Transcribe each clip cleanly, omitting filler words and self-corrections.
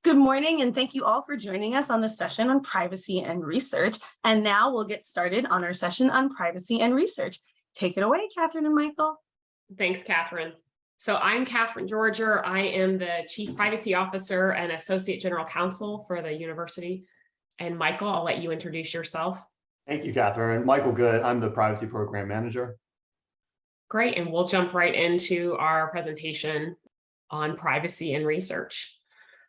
Good morning, and thank you all for joining us on this session on privacy and research. And now we'll get started on our session on privacy and research. Take it away, Catherine and Michael. Thanks, Catherine. So I'm Catherine Georger. I am the Chief Privacy Officer and Associate General Counsel for the university. And Michael, I'll let you introduce yourself. Thank you, Catherine. Michael Good. I'm the Privacy Program Manager. Great, and we'll jump right into our presentation on privacy and research.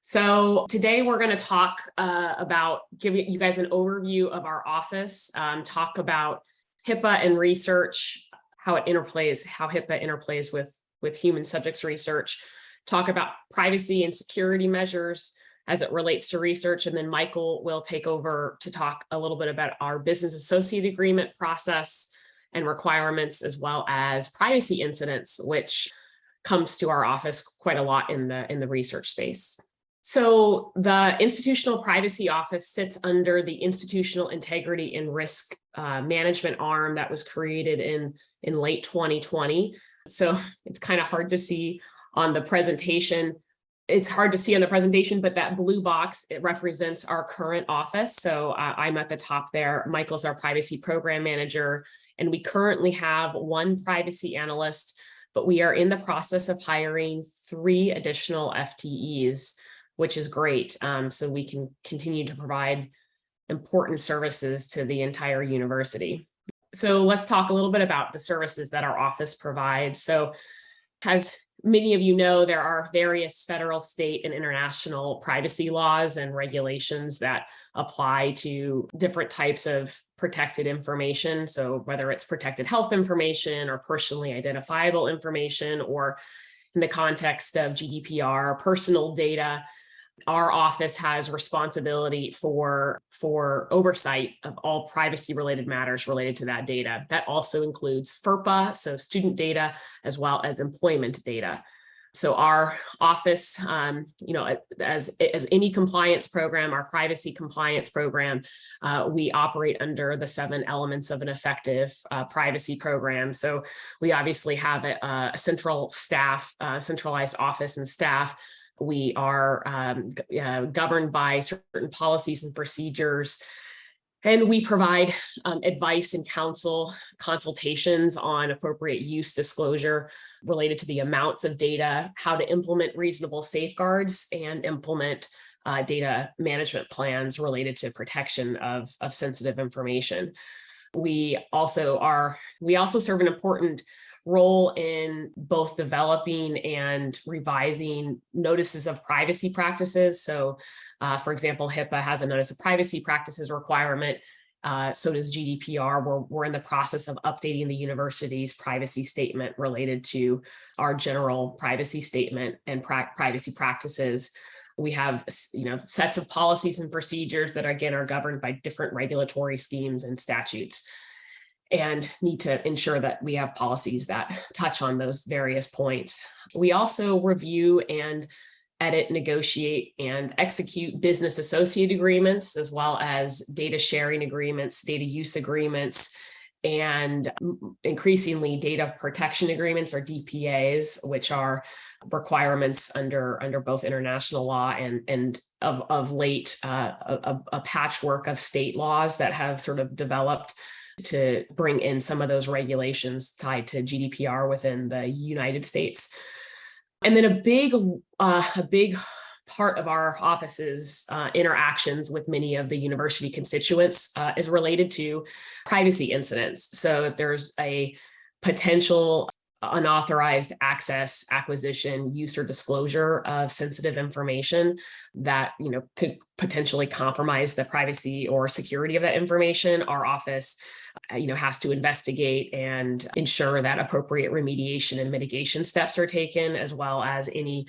So today we're going to talk about giving you guys an overview of our office, talk about HIPAA and research, how HIPAA interplays with human subjects research, talk about privacy and security measures as it relates to research, and then Michael will take over to talk a little bit about our business associate agreement process and requirements, as well as privacy incidents, which comes to our office quite a lot in the research space. So the Institutional Privacy Office sits under the Institutional Integrity and Risk Management arm that was created in late 2020. So it's kind of hard to see on the presentation. It's hard to see on the presentation, but that blue box, it represents our current office. So I'm at the top there. Michael's our Privacy Program Manager, and we currently have one privacy analyst, but we are in the process of hiring 3 additional FTEs, which is great. So we can continue to provide important services to the entire university. So let's talk a little bit about the services that our office provides. So as many of you know, there are various federal, state, and international privacy laws and regulations that apply to different types of protected information. So whether it's protected health information or personally identifiable information, or in the context of GDPR, personal data, our office has responsibility for oversight of all privacy related matters related to that data. That also includes FERPA, so student data, as well as employment data. So our office, as any compliance program, our privacy compliance program, we operate under the 7 elements of an effective privacy program. So we obviously have a central staff, centralized office and staff. We are governed by certain policies and procedures, and we provide advice and consultations on appropriate use disclosure related to the amounts of data, how to implement reasonable safeguards, and implement data management plans related to protection of sensitive information. We also serve an important role in both developing and revising notices of privacy practices. So, for example, HIPAA has a notice of privacy practices requirement. So does GDPR. We're in the process of updating the university's privacy statement related to our general privacy statement and privacy practices. We have, sets of policies and procedures that, again, are governed by different regulatory schemes and statutes, and need to ensure that we have policies that touch on those various points. We also review and edit, negotiate, and execute business associate agreements, as well as data sharing agreements, data use agreements, and increasingly data protection agreements, or DPAs, which are requirements under both international law and of late a patchwork of state laws that have sort of developed to bring in some of those regulations tied to GDPR within the United States. And then a big part of our office's interactions with many of the university constituents is related to privacy incidents. So if there's a potential unauthorized access, acquisition, use, or disclosure of sensitive information that could potentially compromise the privacy or security of that information, our office has to investigate and ensure that appropriate remediation and mitigation steps are taken, as well as any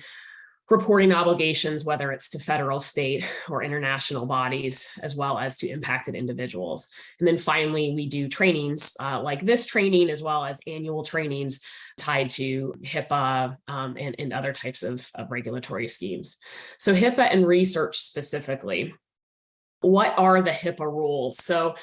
reporting obligations, whether it's to federal, state, or international bodies, as well as to impacted individuals. And then finally, we do trainings like this training, as well as annual trainings tied to HIPAA and other types of regulatory schemes. So HIPAA and research specifically, what are the HIPAA rules? So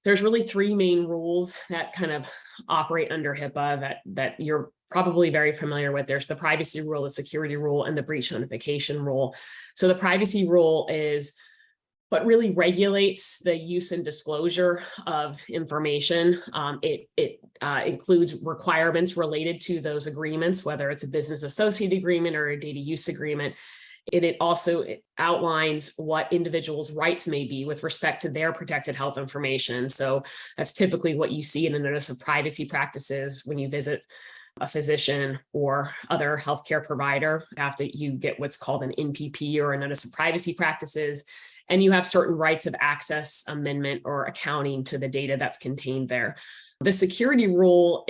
there's really 3 main rules that kind of operate under HIPAA that you're probably very familiar with. There's the privacy rule, the security rule, and the breach notification rule. So the privacy rule is what really regulates the use and disclosure of information. It includes requirements related to those agreements, whether it's a business associate agreement or a data use agreement. It also outlines what individuals' rights may be with respect to their protected health information. So that's typically what you see in a notice of privacy practices when you visit a physician or other healthcare provider. After you get what's called an NPP or a notice of privacy practices, and you have certain rights of access, amendment, or accounting to the data that's contained there. The security rule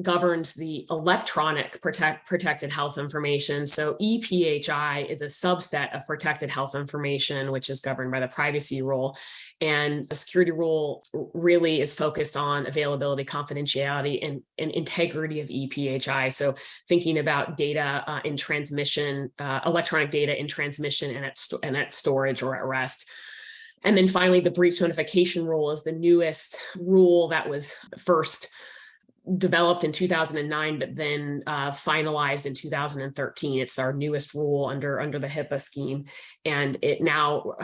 governs the electronic protected health information. So EPHI is a subset of protected health information, which is governed by the privacy rule. And the security rule really is focused on availability, confidentiality, and integrity of EPHI. So thinking about data in transmission, electronic data in transmission and at storage or at rest. And then finally, the breach notification rule is the newest rule that was first developed in 2009, but then finalized in 2013. It's our newest rule under the HIPAA scheme. And it now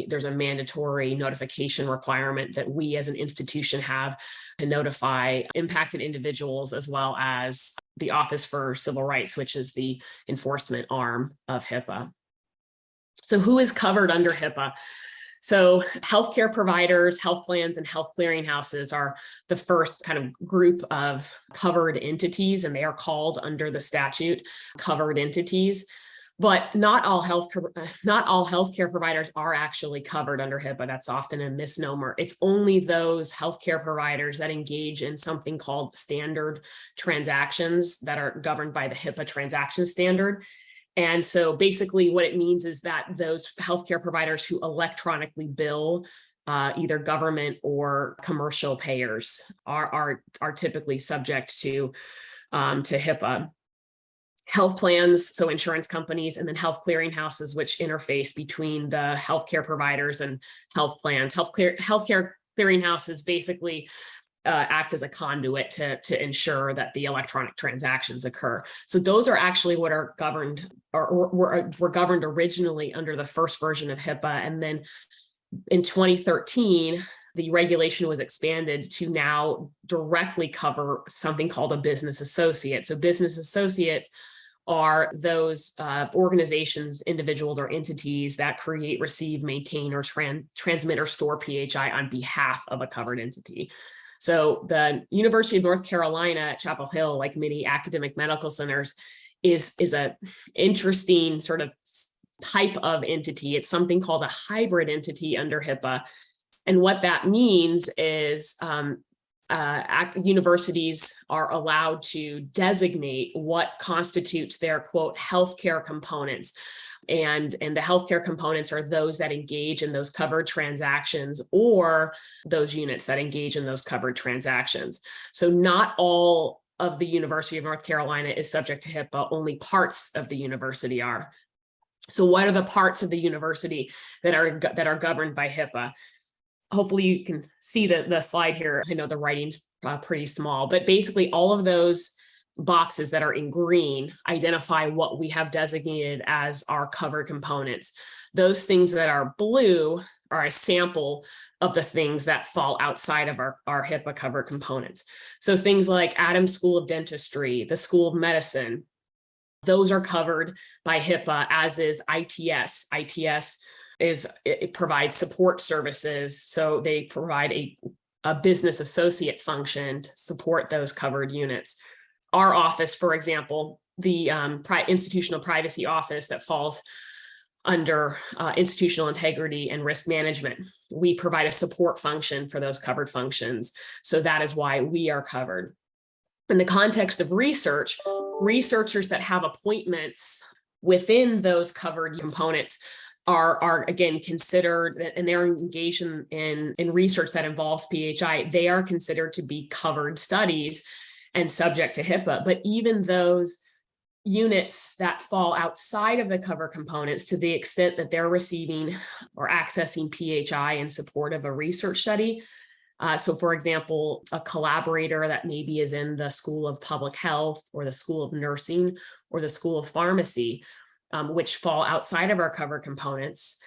there's a mandatory notification requirement that we as an institution have to notify impacted individuals, as well as the Office for Civil Rights, which is the enforcement arm of HIPAA. So who is covered under HIPAA? So healthcare providers, health plans, and health clearinghouses are the first kind of group of covered entities, and they are called under the statute covered entities. But not all healthcare providers are actually covered under HIPAA. That's often a misnomer. It's only those healthcare providers that engage in something called standard transactions that are governed by the HIPAA transaction standard. And so basically what it means is that those healthcare providers who electronically bill either government or commercial payers are typically subject to HIPAA. Health plans, so insurance companies, and then health clearinghouses, which interface between the healthcare providers and health plans. Healthcare clearinghouses basically act as a conduit to ensure that the electronic transactions occur. So those are actually what are governed or were governed originally under the first version of HIPAA. And then in 2013, the regulation was expanded to now directly cover something called a business associate. So business associates are those organizations, individuals, or entities that create, receive, maintain, or transmit or store PHI on behalf of a covered entity. So the University of North Carolina at Chapel Hill, like many academic medical centers, is a interesting sort of type of entity. It's something called a hybrid entity under HIPAA. And what that means is universities are allowed to designate what constitutes their, quote, healthcare components. And the healthcare components are those that engage in those covered transactions, or those units that engage in those covered transactions. So not all of the University of North Carolina is subject to HIPAA, only parts of the university are. So what are the parts of the university that are governed by HIPAA? Hopefully you can see the slide here. I know the writing's pretty small, but basically all of those boxes that are in green identify what we have designated as our covered components. Those things that are blue are a sample of the things that fall outside of our HIPAA covered components. So things like Adams School of Dentistry, the School of Medicine, those are covered by HIPAA, as is ITS. ITS it provides support services. So they provide a business associate function to support those covered units. Our office, for example, the institutional privacy office that falls under institutional integrity and risk management, we provide a support function for those covered functions. So that is why we are covered. In the context of research, researchers that have appointments within those covered components are again considered, and they're engaged in research that involves PHI, they are considered to be covered studies and subject to HIPAA. But even those units that fall outside of the cover components, to the extent that they're receiving or accessing PHI in support of a research study, So for example, a collaborator that maybe is in the School of Public Health or the School of Nursing or the School of Pharmacy, which fall outside of our covered components.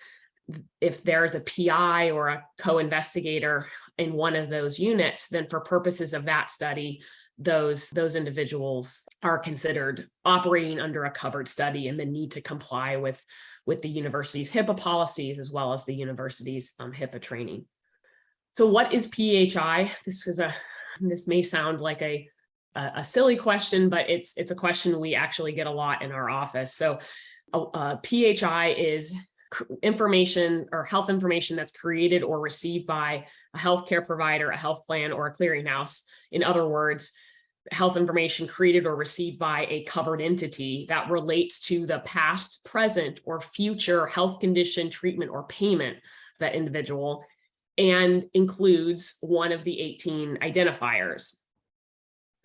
If there's a PI or a co-investigator in one of those units, then for purposes of that study, those individuals are considered operating under a covered study and then need to comply with the university's HIPAA policies as well as the university's HIPAA training. So what is PHI? This may sound like a silly question, but it's a question we actually get a lot in our office. So PHI is information or health information that's created or received by a healthcare provider, a health plan, or a clearinghouse. In other words, health information created or received by a covered entity that relates to the past, present, or future health condition, treatment, or payment of that individual, and includes one of the 18 identifiers,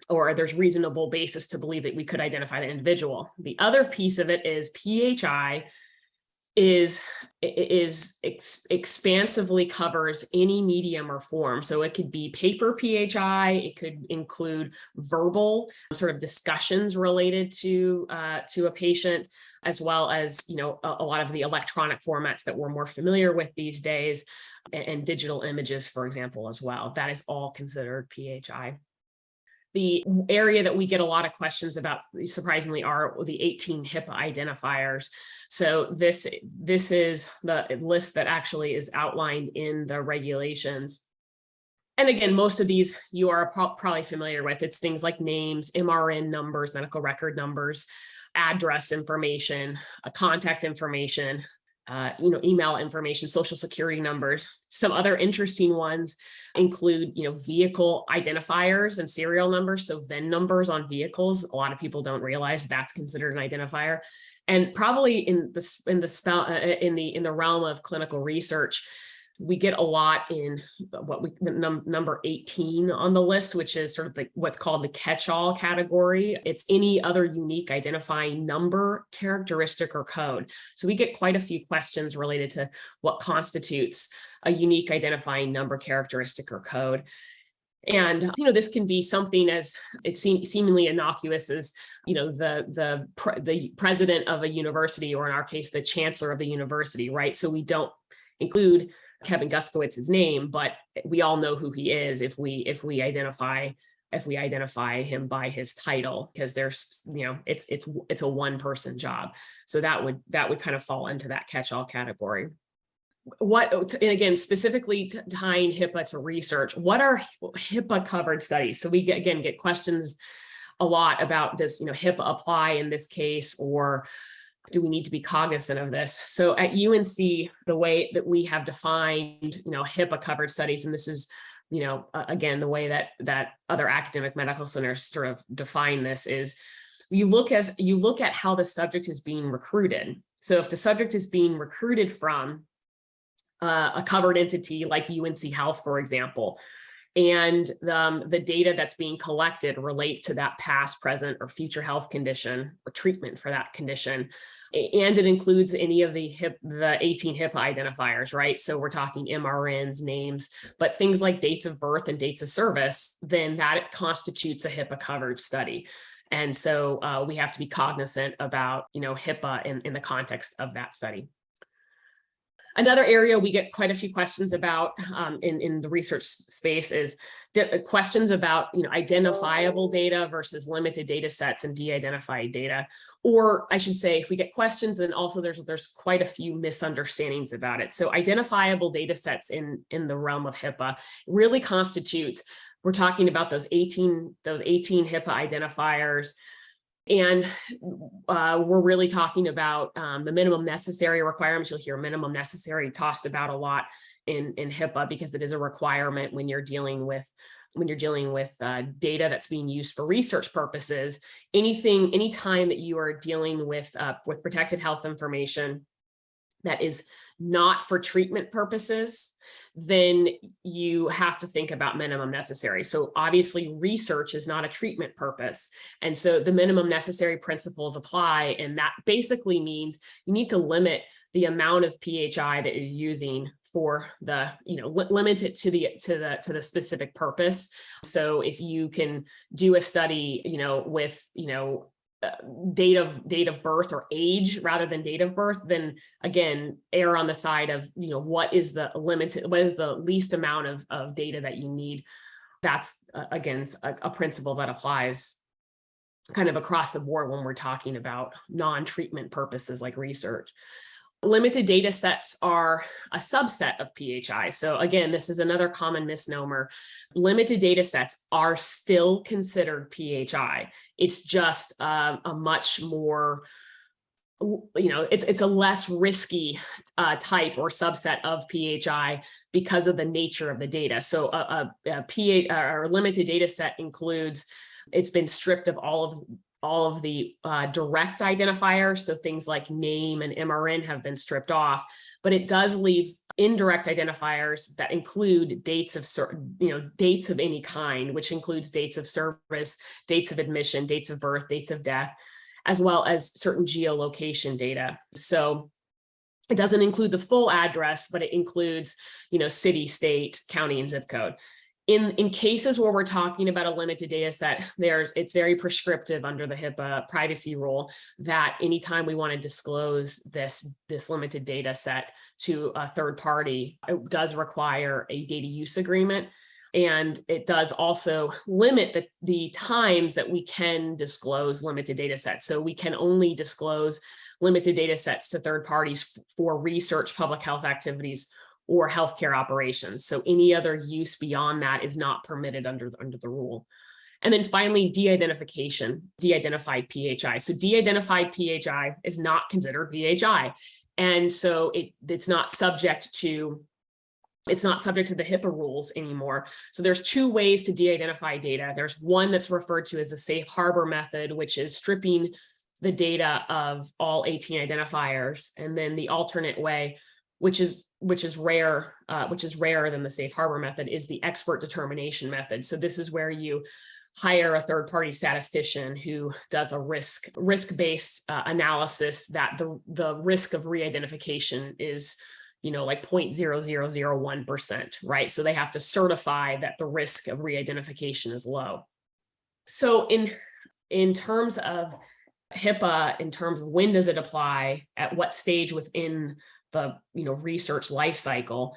or there's reasonable basis to believe that we could identify the individual. The other piece of it is PHI expansively covers any medium or form. So it could be paper PHI, it could include verbal sort of discussions related to a patient, as well as, you know, a lot of the electronic formats that we're more familiar with these days, and digital images, for example, as well. That is all considered PHI. The area that we get a lot of questions about, surprisingly, are the 18 HIPAA identifiers. So this is the list that actually is outlined in the regulations. And again, most of these you are probably familiar with. It's things like names, MRN numbers, medical record numbers, address information, contact information, email information, social security numbers. Some other interesting ones include, vehicle identifiers and serial numbers. So VIN numbers on vehicles. A lot of people don't realize that's considered an identifier. And probably in the realm of clinical research, we get a lot in number 18 on the list, which is sort of what's called the catch-all category. It's any other unique identifying number, characteristic, or code. So we get quite a few questions related to what constitutes a unique identifying number, characteristic, or code. And, this can be something as it seemingly innocuous as, the president of a university, or in our case, the chancellor of the university, right? So we don't include Kevin Guskowitz's name, but we all know who he is if we identify him by his title, because there's, it's a one person job. So that would kind of fall into that catch-all category. And again, specifically tying HIPAA to research, what are HIPAA covered studies? So we get questions a lot about, does HIPAA apply in this case, or do we need to be cognizant of this? So at UNC, the way that we have defined, HIPAA covered studies, and this is, again, the way that other academic medical centers sort of define this, is you look at how the subject is being recruited. So if the subject is being recruited from a covered entity like UNC Health, for example, and the data that's being collected relates to that past, present, or future health condition or treatment for that condition, and it includes any of the 18 HIPAA identifiers, right? So we're talking MRNs, names, but things like dates of birth and dates of service, then that constitutes a HIPAA covered study. And so we have to be cognizant about, HIPAA in the context of that study. Another area we get quite a few questions about in the research space is questions about identifiable data versus limited data sets and de-identified data. Or I should say, if we get questions, then also there's quite a few misunderstandings about it. So identifiable data sets in the realm of HIPAA really constitutes, we're talking about those 18 HIPAA identifiers. And we're really talking about the minimum necessary requirements. You'll hear minimum necessary tossed about a lot in HIPAA, because it is a requirement when you're dealing with data that's being used for research purposes. Anytime that you are dealing with protected health information that is not for treatment purposes, then you have to think about minimum necessary. So obviously research is not a treatment purpose. And so the minimum necessary principles apply. And that basically means you need to limit the amount of PHI that you're using for the, limit it to the specific purpose. So if you can do a study, with, date of birth or age rather than date of birth, then again, err on the side of, what is the least amount of data that you need. That's again, a principle that applies kind of across the board when we're talking about non-treatment purposes like research. Limited data sets are a subset of PHI. So again, this is another common misnomer. Limited data sets are still considered PHI. It's just a much more, it's a less risky type or subset of PHI because of the nature of the data. So a limited data set includes, it's been stripped of all of the direct identifiers. So things like name and MRN have been stripped off, but it does leave indirect identifiers that include dates of certain, dates of any kind, which includes dates of service, dates of admission, dates of birth, dates of death, as well as certain geolocation data. So it doesn't include the full address, but it includes, city, state, county, and zip code. In cases where we're talking about a limited data set, it's very prescriptive under the HIPAA privacy rule that anytime we want to disclose this limited data set to a third party, it does require a data use agreement. And it does also limit the times that we can disclose limited data sets. So we can only disclose limited data sets to third parties for research, public health activities, or healthcare operations. So any other use beyond that is not permitted under the rule. And then finally, de-identification, de-identified PHI. So de-identified PHI is not considered PHI. And so it's not subject to the HIPAA rules anymore. So there's two ways to de-identify data. There's one that's referred to as the safe harbor method, which is stripping the data of all 18 identifiers. And then the alternate way, which is rarer than the safe harbor method, is the expert determination method. So this is where you hire a third-party statistician who does a risk-based analysis that the risk of re-identification is, like 0.0001%, right? So they have to certify that the risk of re-identification is low. So in terms of HIPAA, in terms of when does it apply, at what stage within the research life cycle,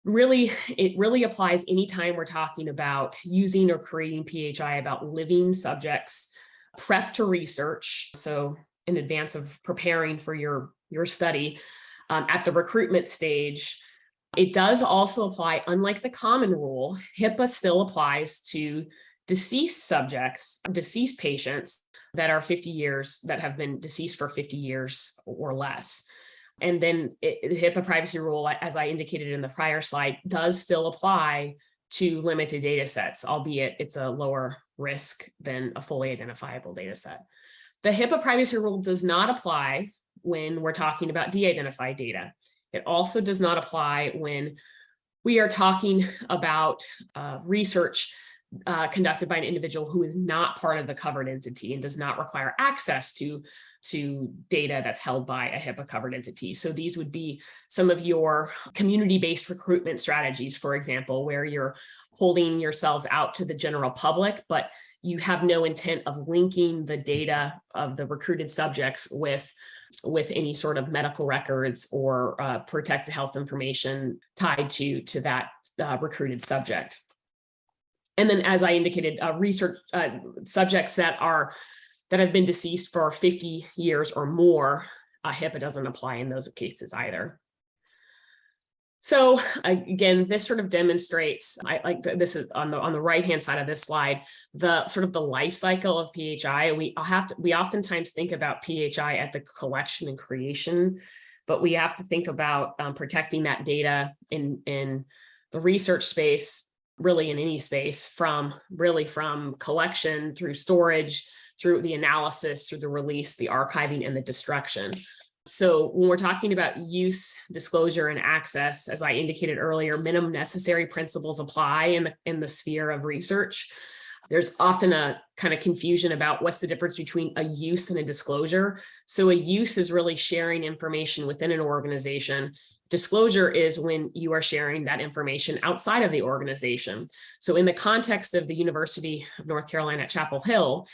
it really applies anytime we're talking about using or creating PHI about living subjects, prep to research, so in advance of preparing for your study, at the recruitment stage. It does also apply, unlike the common rule, HIPAA still applies to deceased subjects, deceased patients that are 50 years, that have been deceased for 50 years or less. And then the HIPAA privacy rule, as I indicated in the prior slide, does still apply to limited data sets, albeit it's a lower risk than a fully identifiable data set. The HIPAA privacy rule does not apply when we're talking about de-identified data. It also does not apply when we are talking about research conducted by an individual who is not part of the covered entity and does not require access to data that's held by a HIPAA covered entity. So these would be some of your community-based recruitment strategies, for example, where you're holding yourselves out to the general public, but you have no intent of linking the data of the recruited subjects with any sort of medical records or protected health information tied to that recruited subject. And then, as I indicated, research subjects that have been deceased for 50 years or more, HIPAA doesn't apply in those cases either. So again, this sort of demonstrates, this is on the right-hand side of this slide, the sort of the life cycle of PHI. We oftentimes think about PHI at the collection and creation, but we have to think about protecting that data in the research space, really in any space, from collection through storage, through the analysis, through the release, the archiving, and the destruction. So when we're talking about use, disclosure, and access, as I indicated earlier, minimum necessary principles apply in the sphere of research. There's often a kind of confusion about what's the difference between a use and a disclosure. So a use is really sharing information within an organization. Disclosure is when you are sharing that information outside of the organization. So in the context of the University of North Carolina at Chapel Hill,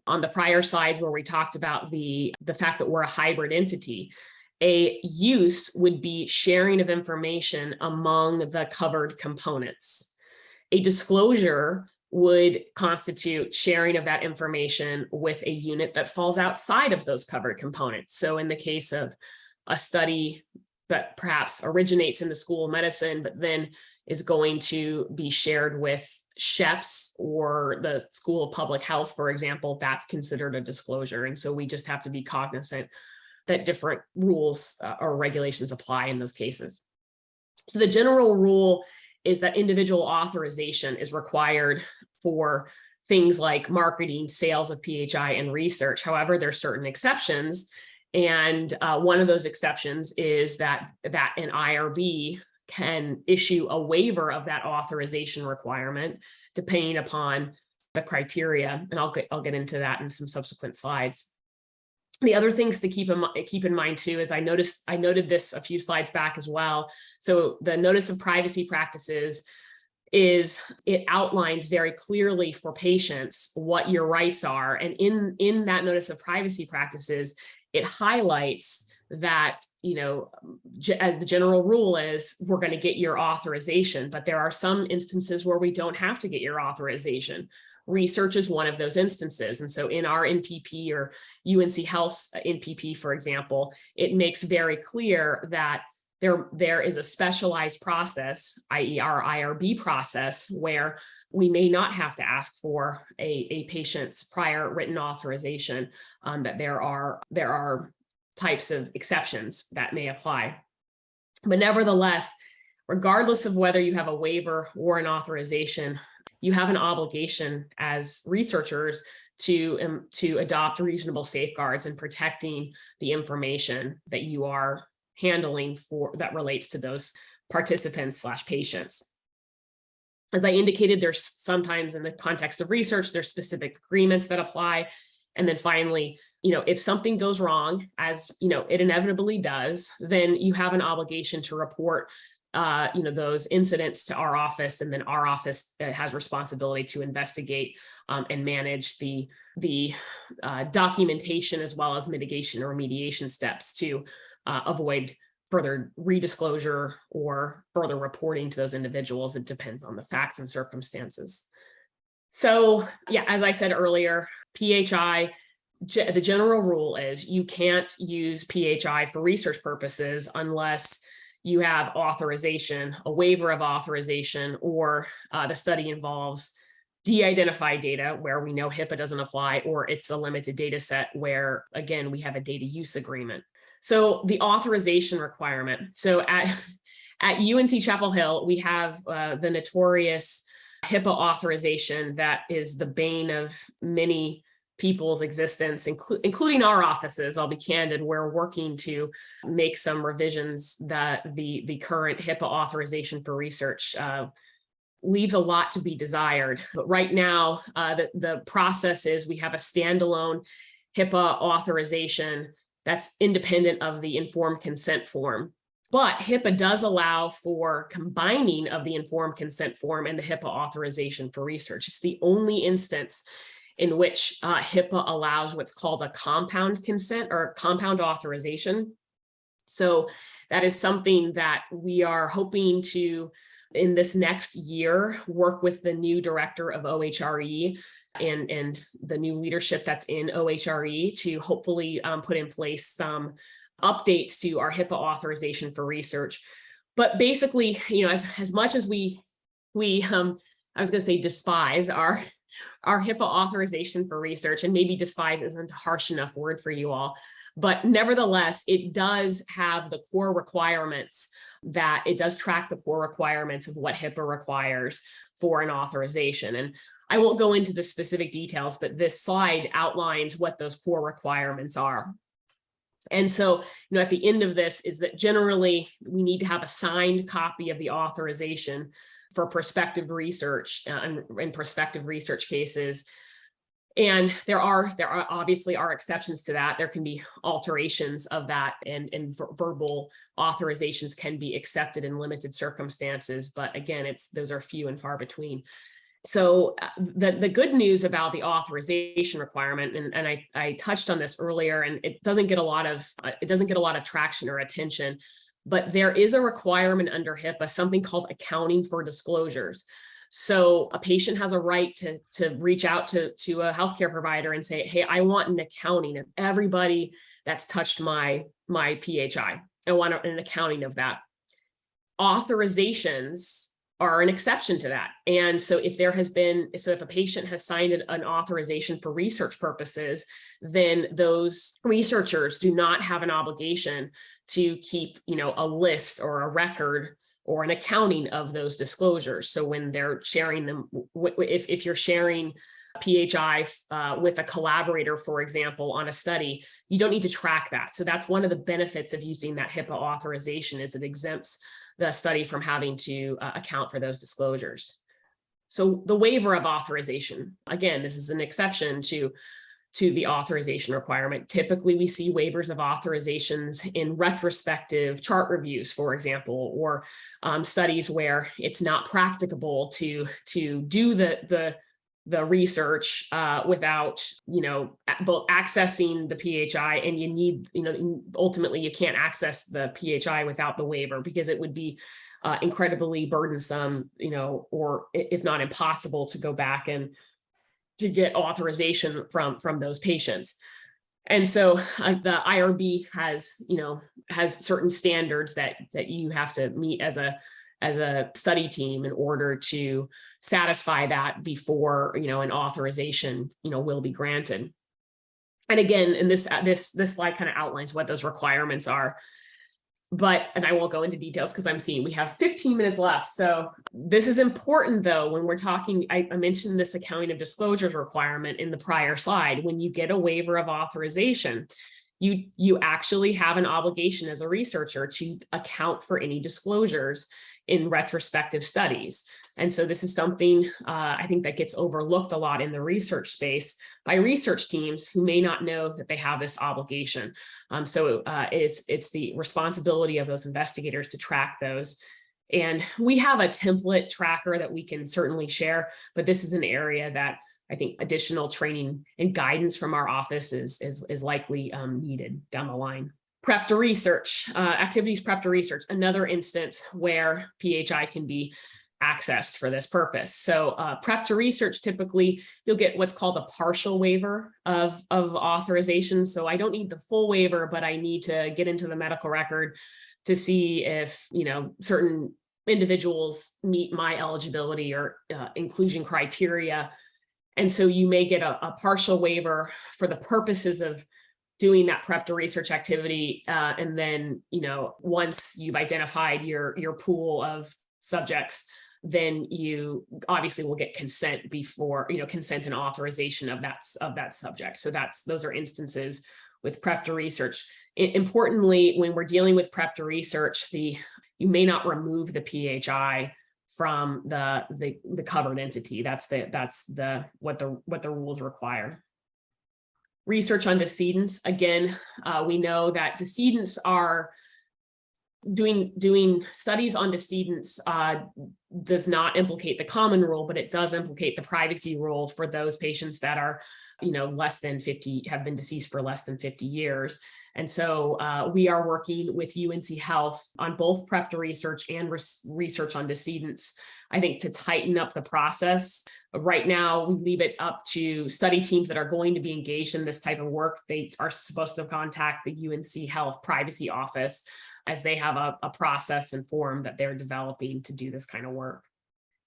on the prior slides where we talked about the fact that we're a hybrid entity, a use would be sharing of information among the covered components. A disclosure would constitute sharing of that information with a unit that falls outside of those covered components. So in the case of a study that perhaps originates in the School of Medicine, but then is going to be shared with SHEPS or the School of Public Health, for example, that's considered a disclosure. And so we just have to be cognizant that different rules or regulations apply in those cases. So the general rule is that individual authorization is required for things like marketing, sales of PHI, and research. However, there are certain exceptions. And one of those exceptions is that an IRB can issue a waiver of that authorization requirement depending upon the criteria. And I'll get into that in some subsequent slides. The other things to keep in mind too is I noted this a few slides back as well. So the notice of privacy practices it outlines very clearly for patients what your rights are. And in that notice of privacy practices, it highlights that, the general rule is we're going to get your authorization, but there are some instances where we don't have to get your authorization. Research is one of those instances. And so in our NPP or UNC Health NPP, for example, it makes very clear that there is a specialized process, i.e. our IRB process, where we may not have to ask for a patient's prior written authorization, that there are types of exceptions that may apply. But nevertheless, regardless of whether you have a waiver or an authorization, you have an obligation as researchers to adopt reasonable safeguards in protecting the information that you are handling that relates to those participants / patients. As I indicated, there's sometimes in the context of research, there's specific agreements that apply. And then finally, if something goes wrong, as it inevitably does, then you have an obligation to report those incidents to our office, and then our office has responsibility to investigate and manage the documentation as well as mitigation or remediation steps to avoid further redisclosure or further reporting to those individuals. It depends on the facts and circumstances. So yeah, as I said earlier, PHI, the general rule is you can't use PHI for research purposes unless you have authorization, a waiver of authorization, or the study involves de-identified data where we know HIPAA doesn't apply, or it's a limited data set where, again, we have a data use agreement. So the authorization requirement. So at UNC Chapel Hill, we have the notorious HIPAA authorization that is the bane of many people's existence, including our offices. I'll be candid, we're working to make some revisions that the current HIPAA authorization for research leaves a lot to be desired. But right now, the process is we have a standalone HIPAA authorization that's independent of the informed consent form. But HIPAA does allow for combining of the informed consent form and the HIPAA authorization for research. It's the only instance in which HIPAA allows what's called a compound consent or compound authorization. So that is something that we are hoping to, in this next year, work with the new director of OHRE and the new leadership that's in OHRE to hopefully put in place some updates to our HIPAA authorization for research. But basically, as much as we I was going to say despise our HIPAA authorization for research, and maybe despise isn't a harsh enough word for you all, but nevertheless, it does have the core requirements that it does track the core requirements of what HIPAA requires for an authorization. And I won't go into the specific details, but this slide outlines what those core requirements are. And so, at the end of this is that generally we need to have a signed copy of the authorization for prospective research and prospective research cases. And there are obviously are exceptions to that. There can be alterations of that, and verbal authorizations can be accepted in limited circumstances. But again, those are few and far between. So the good news about the authorization requirement, and I touched on this earlier, and it doesn't get a lot of traction or attention, but there is a requirement under HIPAA, something called accounting for disclosures. So a patient has a right to reach out to a healthcare provider and say, hey, I want an accounting of everybody that's touched my PHI. I want an accounting of that. Authorizations are an exception to that. And so if a patient has signed an authorization for research purposes, then those researchers do not have an obligation to keep, a list or a record or an accounting of those disclosures. So when they're sharing them, if you're sharing PHI with a collaborator, for example, on a study, you don't need to track that. So that's one of the benefits of using that HIPAA authorization, is it exempts the study from having to account for those disclosures. So the waiver of authorization, again, this is an exception to the authorization requirement. Typically, we see waivers of authorizations in retrospective chart reviews, for example, or studies where it's not practicable to do the research without, both accessing the PHI, and you need, ultimately you can't access the PHI without the waiver, because it would be incredibly burdensome, or if not impossible, to go back and to get authorization from those patients. And so the IRB has certain standards that you have to meet as a study team in order to satisfy that before, an authorization, will be granted. And again, and this slide kind of outlines what those requirements are. And I won't go into details because I'm seeing we have 15 minutes left. So this is important, though, when we're talking, I mentioned this accounting of disclosures requirement in the prior slide. When you get a waiver of authorization, you actually have an obligation as a researcher to account for any disclosures in retrospective studies. And so this is something I think that gets overlooked a lot in the research space by research teams who may not know that they have this obligation. It's the responsibility of those investigators to track those. And we have a template tracker that we can certainly share, but this is an area that I think additional training and guidance from our office is likely needed down the line. Prep to research, activities prep to research, another instance where PHI can be accessed for this purpose. So prep to research, typically you'll get what's called a partial waiver of authorization. So I don't need the full waiver, but I need to get into the medical record to see if, certain individuals meet my eligibility or inclusion criteria. And so you may get a partial waiver for the purposes of doing that prep to research activity. And then, once you've identified your pool of subjects, then you obviously will get consent before, consent and authorization of that subject. So those are instances with prep to research. Importantly, when we're dealing with prep to research, you may not remove the PHI from the covered entity. That's what the rules require. Research on decedents. Again, we know that decedents are doing studies on decedents does not implicate the common rule, but it does implicate the privacy rule for those patients that are, less than 50, have been deceased for less than 50 years. And so we are working with UNC Health on both prep to research and research on decedents, I think, to tighten up the process. Right now, we leave it up to study teams that are going to be engaged in this type of work. They are supposed to contact the UNC Health privacy office as they have a process and form that they're developing to do this kind of work.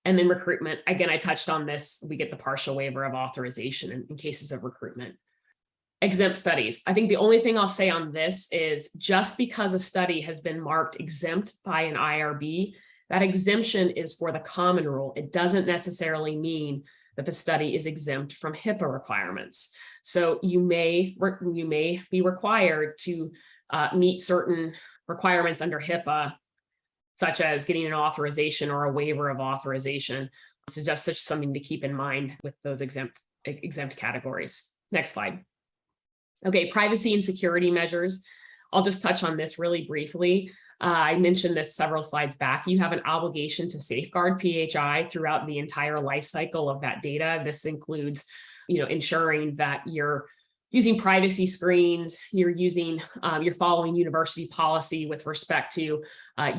And then recruitment, again, I touched on this, we get the partial waiver of authorization in cases of recruitment. Exempt studies. I think the only thing I'll say on this is just because a study has been marked exempt by an IRB, that exemption is for the common rule. It doesn't necessarily mean that the study is exempt from HIPAA requirements. So you may be required to meet certain requirements under HIPAA such as getting an authorization or a waiver of authorization. So just such something to keep in mind with those exempt categories. Next slide. Okay, privacy and security measures. I'll just touch on this really briefly. I mentioned this several slides back. You have an obligation to safeguard PHI throughout the entire life cycle of that data. This includes, ensuring that you're using privacy screens, you're following university policy with respect to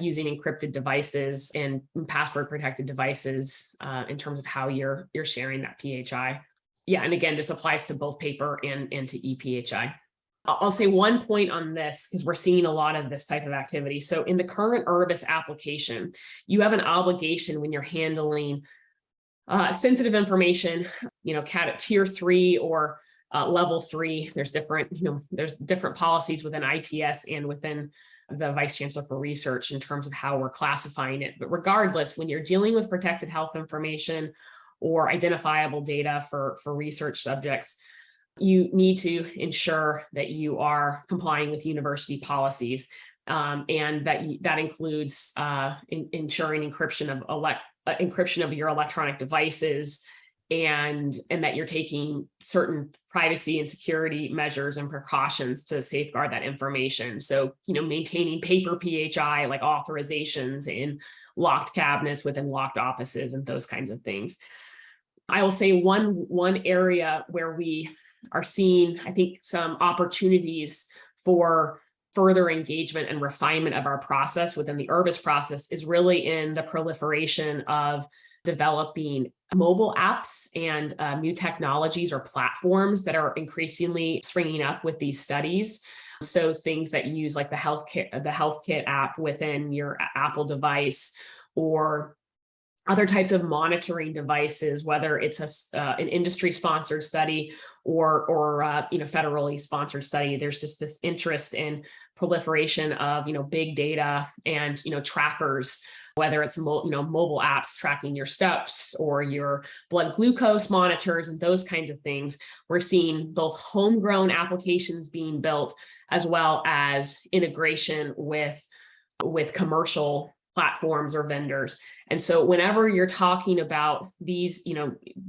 using encrypted devices and password protected devices in terms of how you're sharing that PHI. Yeah, and again, this applies to both paper and to ePHI. I'll say one point on this because we're seeing a lot of this type of activity. So in the current IRBIS application, you have an obligation when you're handling sensitive information, tier 3 or level 3. There's different policies within ITS and within the Vice Chancellor for Research in terms of how we're classifying it. But regardless, when you're dealing with protected health information or identifiable data for research subjects, you need to ensure that you are complying with university policies, and that includes ensuring encryption of your electronic devices, and that you're taking certain privacy and security measures and precautions to safeguard that information. So, maintaining paper PHI like authorizations in locked cabinets within locked offices and those kinds of things. I will say one area where we are seeing, I think, some opportunities for further engagement and refinement of our process within the IRBIS process is really in the proliferation of developing mobile apps and new technologies or platforms that are increasingly springing up with these studies. So things that use like the HealthKit app within your Apple device, or other types of monitoring devices, whether it's an industry-sponsored study or federally sponsored study. There's just this interest in proliferation of big data and trackers, whether it's mobile apps tracking your steps or your blood glucose monitors and those kinds of things. We're seeing both homegrown applications being built as well as integration with commercial platforms or vendors. And so whenever you're talking about these,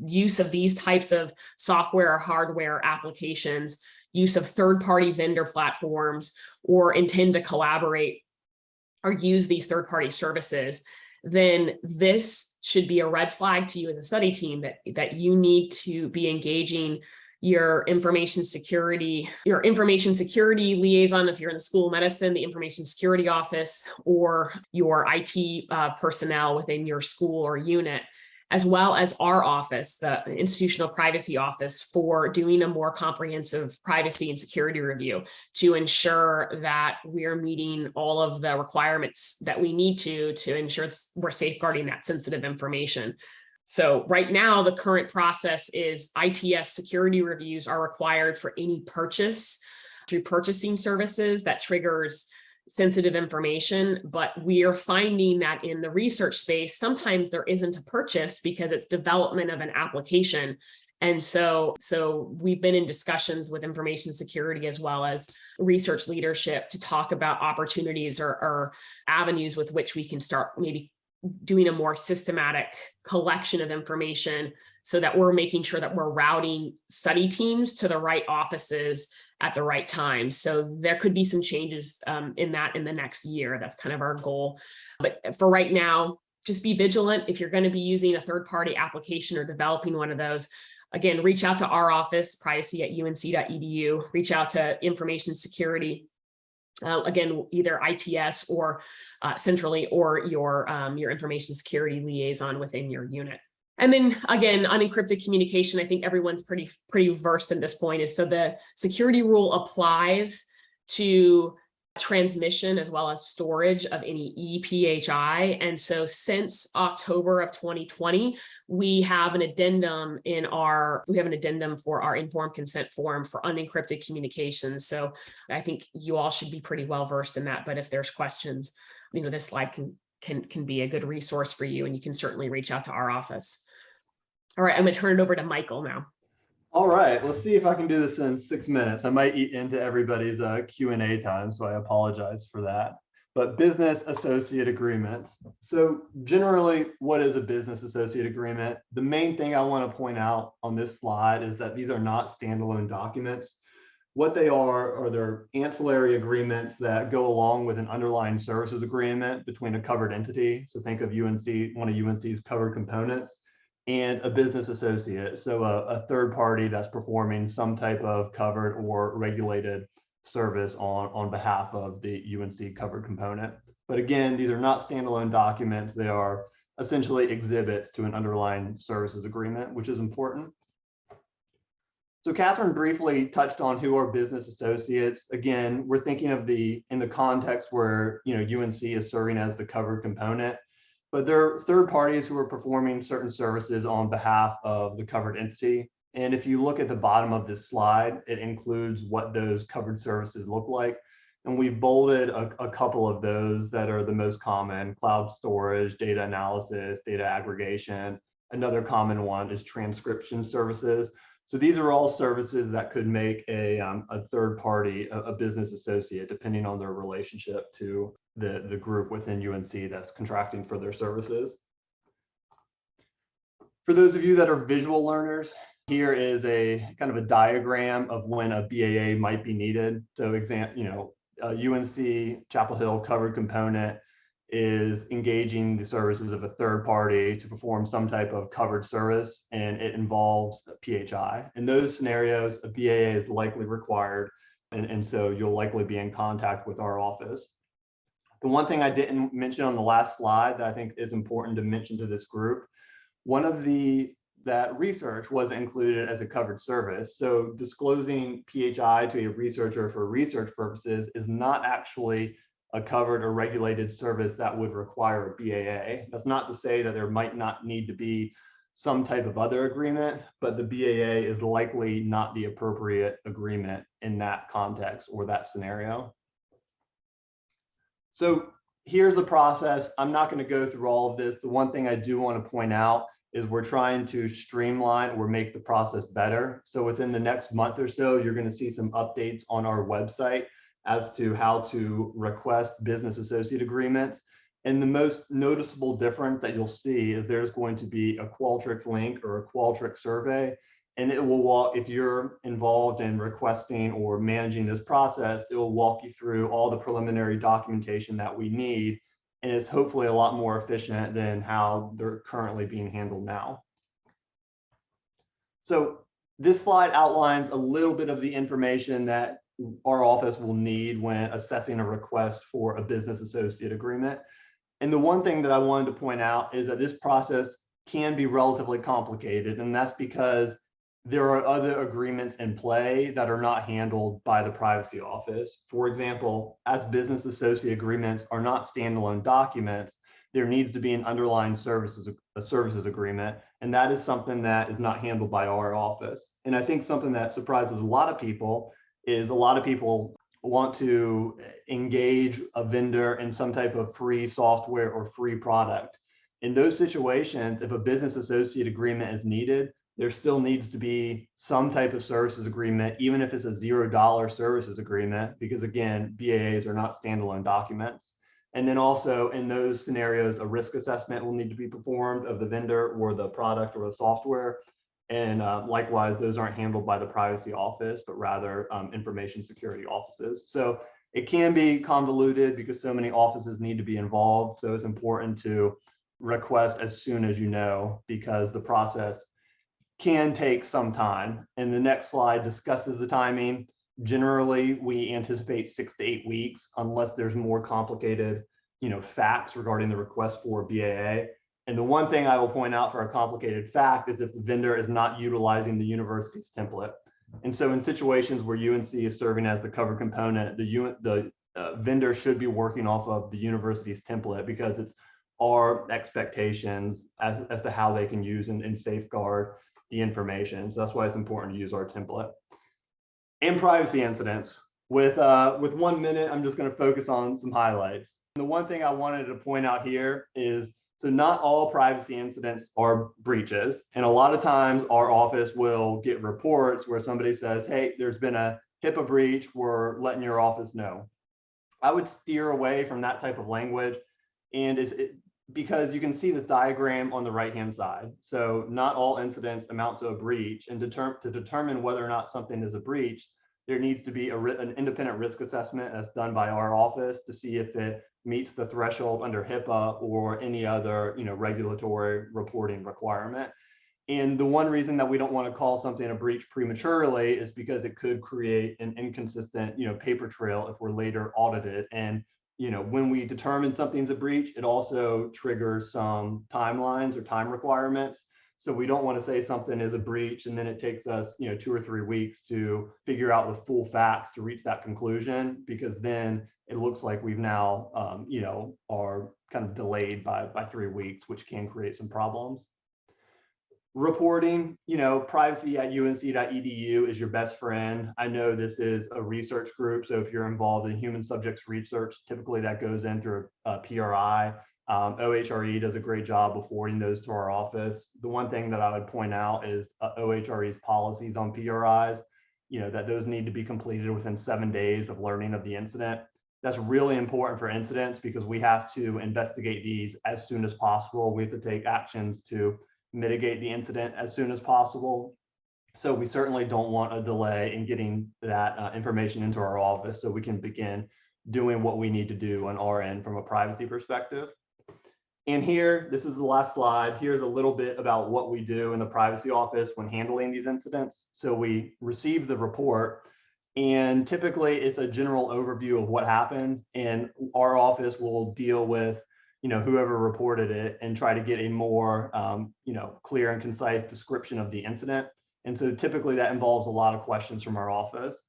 use of these types of software or hardware applications, use of third-party vendor platforms, or intend to collaborate or use these third-party services, then this should be a red flag to you as a study team that you need to be engaging your information security liaison, if you're in the School of Medicine, the information security office, or your IT personnel within your school or unit, as well as our office, the Institutional Privacy Office, for doing a more comprehensive privacy and security review to ensure that we're meeting all of the requirements that we need to ensure we're safeguarding that sensitive information. So right now, the current process is ITS security reviews are required for any purchase through purchasing services that triggers sensitive information. But we are finding that in the research space, sometimes there isn't a purchase because it's development of an application. And so we've been in discussions with information security as well as research leadership to talk about opportunities or avenues with which we can start maybe doing a more systematic collection of information so that we're making sure that we're routing study teams to the right offices at the right time. So there could be some changes in the next year. That's kind of our goal. But for right now, just be vigilant. If you're going to be using a third-party application or developing one of those, again, reach out to our office, privacy@unc.edu, reach out to information security. Again, either ITS or centrally, or your information security liaison within your unit. And then again, unencrypted communication, I think everyone's pretty versed in this point, is so the security rule applies to transmission as well as storage of any ePHI. And so since October of 2020, we have an addendum for our informed consent form for unencrypted communications. So I think you all should be pretty well versed in that. But if there's questions, this slide can be a good resource for you, and you can certainly reach out to our office. All right, I'm going to turn it over to Michael now. All right, let's see if I can do this in 6 minutes. I might eat into everybody's Q&A time, so I apologize for that. but business associate agreements. So generally, what is a business associate agreement? The main thing I want to point out on this slide is that these are not standalone documents. What they are they're ancillary agreements that go along with an underlying services agreement between a covered entity. So think of UNC, one of UNC's covered components, and a business associate. So a third party that's performing some type of covered or regulated service on behalf of the UNC covered component. But again, these are not standalone documents. They are essentially exhibits to an underlying services agreement, which is important. So Catherine briefly touched on who are business associates. Again, we're thinking of in the context where UNC is serving as the covered component, but they're third parties who are performing certain services on behalf of the covered entity. And if you look at the bottom of this slide, it includes what those covered services look like. And we've bolded a couple of those that are the most common: cloud storage, data analysis, data aggregation. Another common one is transcription services. So these are all services that could make a third party a business associate, depending on their relationship to the group within UNC that's contracting for their services. For those of you that are visual learners, here is a kind of a diagram of when a BAA might be needed. So UNC Chapel Hill covered component is engaging the services of a third party to perform some type of covered service, and it involves PHI. In those scenarios, a BAA is likely required, and so you'll likely be in contact with our office. The one thing I didn't mention on the last slide that I think is important to mention to this group, that research was included as a covered service. So disclosing PHI to a researcher for research purposes is not actually a covered or regulated service that would require a BAA. That's not to say that there might not need to be some type of other agreement, but the BAA is likely not the appropriate agreement in that context or that scenario. So here's the process. I'm not going to go through all of this. The one thing I do want to point out is we're trying to streamline or make the process better. So within the next month or so, you're going to see some updates on our website as to how to request business associate agreements. And the most noticeable difference that you'll see is there's going to be a Qualtrics link or a Qualtrics survey. And it will walk, if you're involved in requesting or managing this process, it will walk you through all the preliminary documentation that we need. And it's hopefully a lot more efficient than how they're currently being handled now. So this slide outlines a little bit of the information that our office will need when assessing a request for a business associate agreement. And the one thing that I wanted to point out is that this process can be relatively complicated, and that's because there are other agreements in play that are not handled by the privacy office. For example, as business associate agreements are not standalone documents, there needs to be an underlying services agreement, and that is something that is not handled by our office. And I think something that surprises a lot of people is a lot of people want to engage a vendor in some type of free software or free product. In those situations, if a business associate agreement is needed, there still needs to be some type of services agreement, even if it's a $0 services agreement, because again, BAAs are not standalone documents. And then also in those scenarios, a risk assessment will need to be performed of the vendor or the product or the software. And likewise, those aren't handled by the privacy office, but rather information security offices. So it can be convoluted because so many offices need to be involved. So it's important to request as soon as you know, because the process can take some time. And the next slide discusses the timing. Generally, we anticipate 6 to 8 weeks, unless there's more complicated, facts regarding the request for BAA. And the one thing I will point out for a complicated fact is if the vendor is not utilizing the university's template. And so in situations where UNC is serving as the covered component, the vendor should be working off of the university's template, because it's our expectations as to how they can use and safeguard the information. So that's why it's important to use our template. And privacy incidents. With 1 minute, I'm just going to focus on some highlights. The one thing I wanted to point out here is, so not all privacy incidents are breaches. And a lot of times our office will get reports where somebody says, hey, there's been a HIPAA breach, we're letting your office know. I would steer away from that type of language. And because you can see this diagram on the right-hand side. So not all incidents amount to a breach, and to determine whether or not something is a breach, there needs to be an independent risk assessment that's done by our office to see if it meets the threshold under HIPAA or any other, regulatory reporting requirement. And the one reason that we don't want to call something a breach prematurely is because it could create an inconsistent, paper trail if we're later audited. And, when we determine something's a breach, it also triggers some timelines or time requirements. So we don't want to say something is a breach and then it takes us, 2 or 3 weeks to figure out the full facts to reach that conclusion, because then it looks like we've now, are kind of delayed by 3 weeks, which can create some problems. Reporting, privacy@unc.edu is your best friend. I know this is a research group, so if you're involved in human subjects research, typically that goes in through a PRI. OHRE does a great job of forwarding those to our office. The one thing that I would point out is OHRE's policies on PRIs, that those need to be completed within 7 days of learning of the incident. That's really important for incidents because we have to investigate these as soon as possible. We have to take actions to mitigate the incident as soon as possible. So we certainly don't want a delay in getting that information into our office so we can begin doing what we need to do on our end from a privacy perspective. And here, this is the last slide. Here's a little bit about what we do in the privacy office when handling these incidents. So we receive the report, and typically it's a general overview of what happened, and our office will deal with whoever reported it and try to get a more, clear and concise description of the incident. And so typically that involves a lot of questions from our office.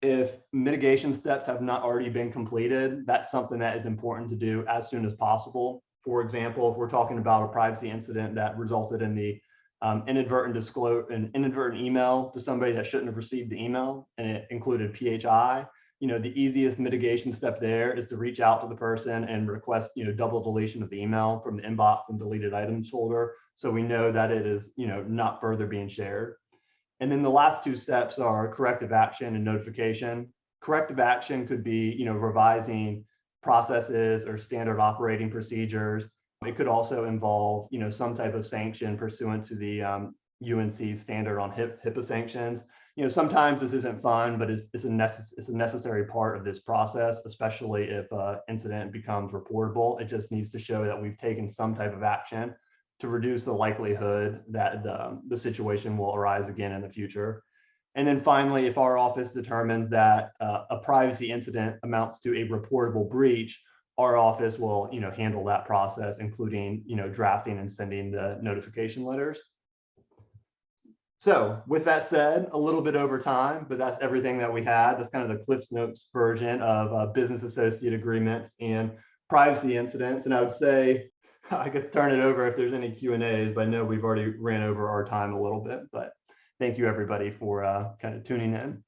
If mitigation steps have not already been completed, that's something that is important to do as soon as possible. For example, if we're talking about a privacy incident that resulted in the inadvertent email to somebody that shouldn't have received the email, and it included PHI, the easiest mitigation step there is to reach out to the person and request, double deletion of the email from the inbox and deleted items folder. So we know that it is, not further being shared. And then the last 2 steps are corrective action and notification. Corrective action could be, revising processes or standard operating procedures. It could also involve, some type of sanction pursuant to the UNC standard on HIPAA sanctions. Sometimes this isn't fun, but it's a necessary part of this process, especially if an incident becomes reportable. It just needs to show that we've taken some type of action to reduce the likelihood that the situation will arise again in the future. And then finally, if our office determines that a privacy incident amounts to a reportable breach, our office will, handle that process, including, drafting and sending the notification letters. So with that said, a little bit over time, but that's everything that we had. That's kind of the Cliff's Notes version of business associate agreements and privacy incidents. And I would say I could turn it over if there's any Q&As, but I know we've already ran over our time a little bit, but thank you everybody for kind of tuning in.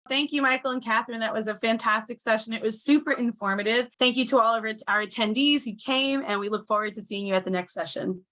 Thank you, Michael and Catherine. That was a fantastic session. It was super informative. Thank you to all of our attendees who came, and we look forward to seeing you at the next session.